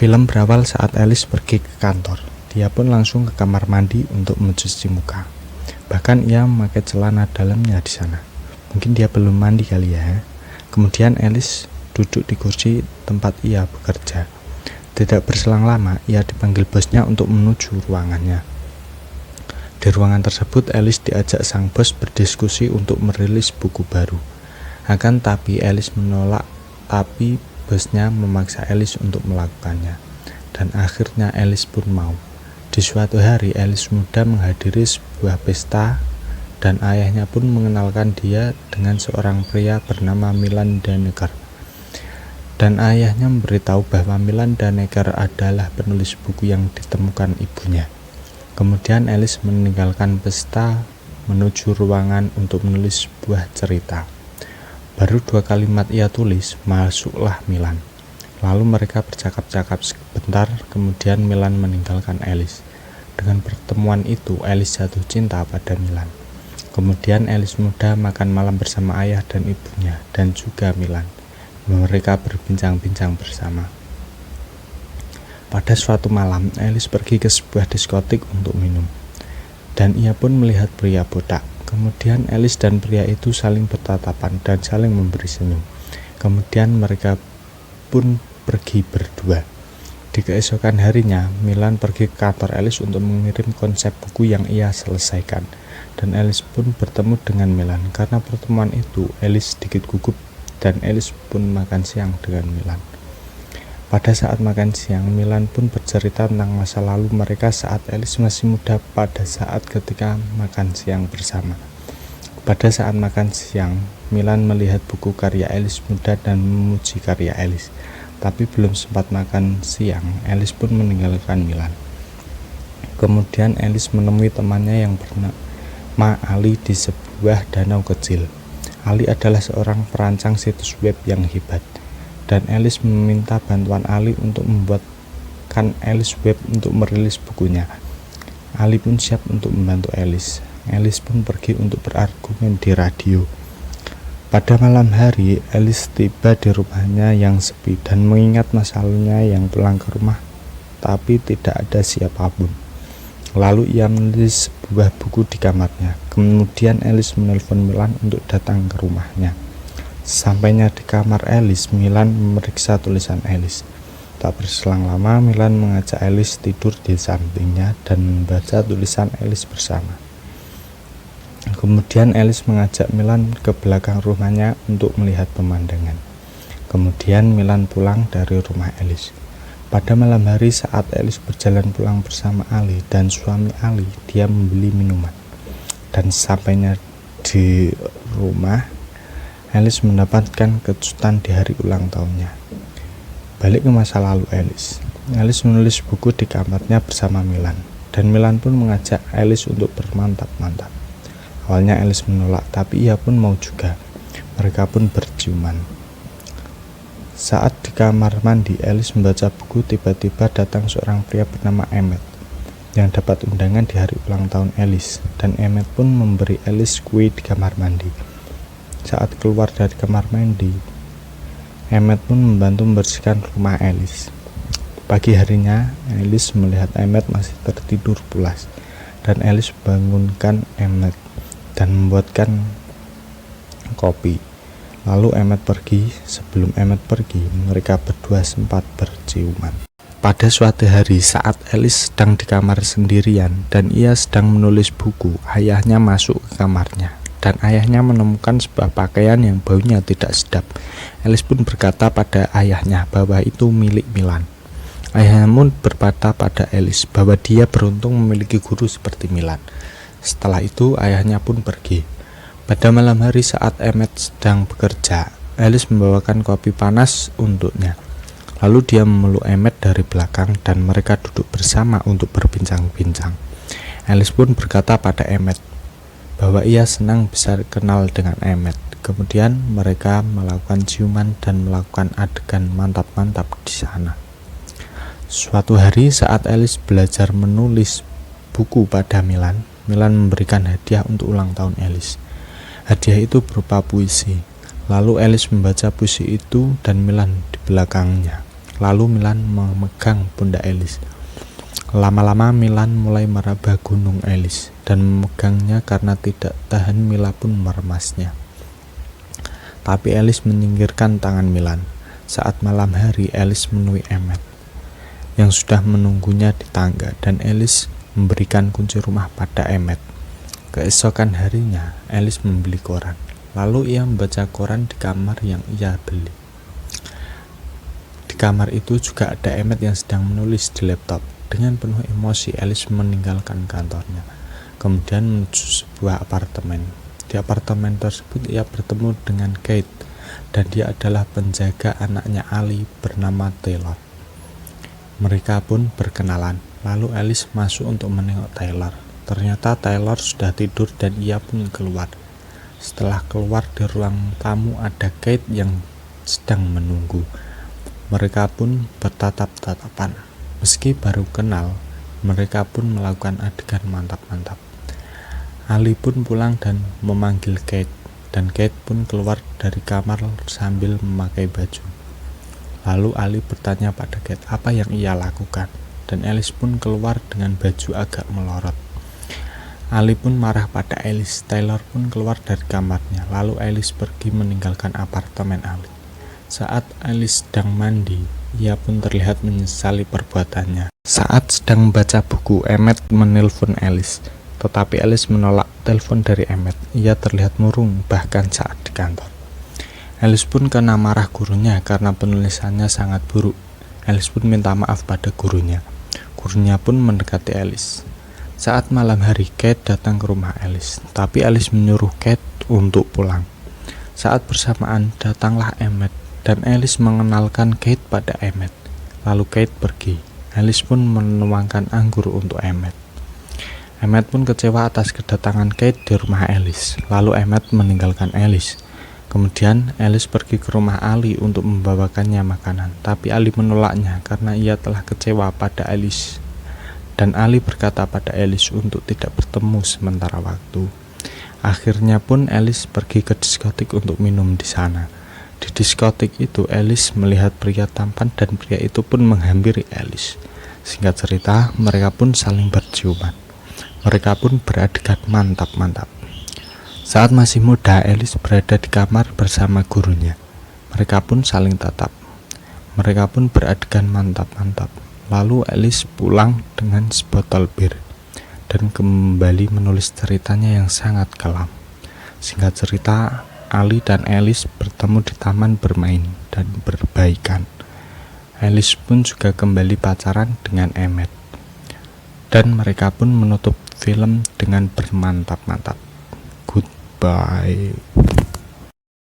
Film berawal saat Alice pergi ke kantor. Dia pun langsung ke kamar mandi untuk mencuci muka. Bahkan ia memakai celana dalamnya di sana. Mungkin dia belum mandi kali ya. Kemudian Alice duduk di kursi tempat ia bekerja. Tidak berselang lama, ia dipanggil bosnya untuk menuju ruangannya. Di ruangan tersebut, Alice diajak sang bos berdiskusi untuk merilis buku baru. Akan tapi Alice menolak, tapi bosnya memaksa Alice untuk melakukannya. Dan akhirnya Alice pun mau. Di suatu hari, Alice muda menghadiri sebuah pesta dan ayahnya pun mengenalkan dia dengan seorang pria bernama Milan Dannecker. Dan ayahnya memberitahu bahwa Milan Dannecker adalah penulis buku yang ditemukan ibunya. Kemudian Alice meninggalkan pesta menuju ruangan untuk menulis sebuah cerita. Baru 2 kalimat ia tulis, masuklah Milan. Lalu mereka bercakap-cakap sebentar, kemudian Milan meninggalkan Alice. Dengan pertemuan itu, Alice jatuh cinta pada Milan. Kemudian Alice muda makan malam bersama ayah dan ibunya, dan juga Milan. Mereka berbincang-bincang bersama. Pada suatu malam, Alice pergi ke sebuah diskotik untuk minum. Dan ia pun melihat pria botak. Kemudian Alice dan pria itu saling bertatapan dan saling memberi senyum. Kemudian mereka pun pergi berdua. Di keesokan harinya, Milan pergi ke kantor Alice untuk mengirim konsep buku yang ia selesaikan. Dan Alice pun bertemu dengan Milan. Karena pertemuan itu, Alice sedikit gugup dan Alice pun makan siang dengan Milan. Pada saat makan siang, Milan pun bercerita tentang masa lalu mereka saat Alice masih muda pada saat ketika makan siang bersama. Pada saat makan siang, Milan melihat buku karya Alice muda dan memuji karya Alice. Tapi belum sempat makan siang, Alice pun meninggalkan Milan. Kemudian Alice menemui temannya yang bernama Ali di sebuah danau kecil. Ali adalah seorang perancang situs web yang hebat. Dan Alice meminta bantuan Ali untuk membuatkan Alice web untuk merilis bukunya. Ali pun siap untuk membantu Alice. Alice pun pergi untuk berargumen di radio. Pada malam hari, Alice tiba di rumahnya yang sepi dan mengingat masa lalunya yang pulang ke rumah, tapi tidak ada siapapun. Lalu ia menulis sebuah buku di kamarnya. Kemudian Alice menelpon Milan untuk datang ke rumahnya. Sampainya di kamar Alice, Milan memeriksa tulisan Alice. Tak berselang lama, Milan mengajak Alice tidur di sampingnya dan membaca tulisan Alice bersama. Kemudian Alice mengajak Milan ke belakang rumahnya untuk melihat pemandangan. Kemudian Milan pulang dari rumah Alice. Pada malam hari saat Alice berjalan pulang bersama Ali dan suami Ali, dia membeli minuman. Dan sampainya di rumah, Alice mendapatkan kejutan di hari ulang tahunnya. Balik ke masa lalu Alice. Alice menulis buku di kamarnya bersama Milan. Dan Milan pun mengajak Alice untuk bermantap-mantap. Awalnya Alice menolak, tapi ia pun mau juga. Mereka pun berciuman. Saat di kamar mandi, Alice membaca buku, tiba-tiba datang seorang pria bernama Emmett yang dapat undangan di hari ulang tahun Alice. Dan Emmett pun memberi Alice kue di kamar mandi. Saat keluar dari kamar mandi, Emmett pun membantu membersihkan rumah Alice. Pagi harinya, Alice melihat Emmett masih tertidur pulas, dan Alice bangunkan Emmett dan membuatkan kopi. Lalu Emmett pergi. Sebelum Emmett pergi, mereka berdua sempat berciuman. Pada suatu hari saat Alice sedang di kamar sendirian dan ia sedang menulis buku, ayahnya masuk ke kamarnya. Dan ayahnya menemukan sebuah pakaian yang baunya tidak sedap. Alice pun berkata pada ayahnya bahwa itu milik Milan. Ayahnya pun berkata pada Alice bahwa dia beruntung memiliki guru seperti Milan. Setelah itu ayahnya pun pergi. Pada malam hari saat Emmett sedang bekerja, Alice membawakan kopi panas untuknya. Lalu dia memeluk Emmett dari belakang dan mereka duduk bersama untuk berbincang-bincang. Alice pun berkata pada Emmett bahwa ia senang bisa kenal dengan Emmett. Kemudian mereka melakukan ciuman dan melakukan adegan mantap-mantap di sana. Suatu hari saat Alice belajar menulis buku pada Milan, Milan memberikan hadiah untuk ulang tahun Alice. Hadiah itu berupa puisi. Lalu Alice membaca puisi itu dan Milan di belakangnya. lalu Milan memegang pundak Alice. Lama-lama Milan mulai meraba gunung Alice dan memegangnya karena tidak tahan. Mila pun meremasnya. Tapi Alice menyingkirkan tangan Milan. Saat malam hari, Alice menemui Emmet yang sudah menunggunya di tangga, dan Alice memberikan kunci rumah pada Emmet. Keesokan harinya, Alice membeli koran. Lalu ia membaca koran di kamar yang ia beli. Di kamar itu juga ada Emmet yang sedang menulis di laptop. Dengan penuh emosi, Alice meninggalkan kantornya, kemudian menuju sebuah apartemen. Di apartemen tersebut ia bertemu dengan Kate, dan dia adalah penjaga anaknya Ali bernama Taylor. Mereka pun berkenalan. Lalu Alice masuk untuk menengok Taylor. Ternyata Taylor sudah tidur dan ia pun keluar. Setelah keluar, di ruang tamu ada Kate yang sedang menunggu. Mereka pun bertatap-tatapan. Meski baru kenal, mereka pun melakukan adegan mantap-mantap. Ali pun pulang dan memanggil Kate, dan Kate pun keluar dari kamar sambil memakai baju. Lalu Ali bertanya pada Kate apa yang ia lakukan, dan Alice pun keluar dengan baju agak melorot. Ali pun marah pada Alice. Taylor pun keluar dari kamarnya, lalu Alice pergi meninggalkan apartemen Ali. Saat Alice sedang mandi, ia pun terlihat menyesali perbuatannya. Saat sedang membaca buku, Emmet menelpon Alice, tetapi Alice menolak telepon dari Emmet. Ia terlihat murung bahkan saat di kantor. Alice pun kena marah gurunya karena penulisannya sangat buruk. Alice pun minta maaf pada gurunya. Gurunya pun mendekati Alice. Saat malam hari, Kate datang ke rumah Alice, tapi Alice menyuruh Kate untuk pulang. Saat bersamaan, datanglah Emmet, dan Alice mengenalkan Kate pada Emmet. Lalu Kate pergi. Alice pun menuangkan anggur untuk Emmet. Emmet pun kecewa atas kedatangan Kate di rumah Alice. Lalu Emmet meninggalkan Alice. Kemudian Alice pergi ke rumah Ali untuk membawakannya makanan, tapi Ali menolaknya karena ia telah kecewa pada Alice. Dan Ali berkata pada Alice untuk tidak bertemu sementara waktu. Akhirnya pun Alice pergi ke diskotik untuk minum di sana. Di diskotik itu Alice melihat pria tampan dan pria itu pun menghampiri Alice. Singkat cerita, mereka pun saling berciuman. Mereka pun beradegan mantap-mantap. Saat masih muda, Alice berada di kamar bersama gurunya. Mereka pun saling tatap. Mereka pun beradegan mantap-mantap. Lalu Alice pulang dengan sebotol bir dan kembali menulis ceritanya yang sangat kelam. Singkat cerita, Ali dan Alice bertemu di taman bermain dan berbaikan. Alice pun juga kembali pacaran dengan Emmet. Dan mereka pun menutup film dengan bermantap-mantap. Goodbye.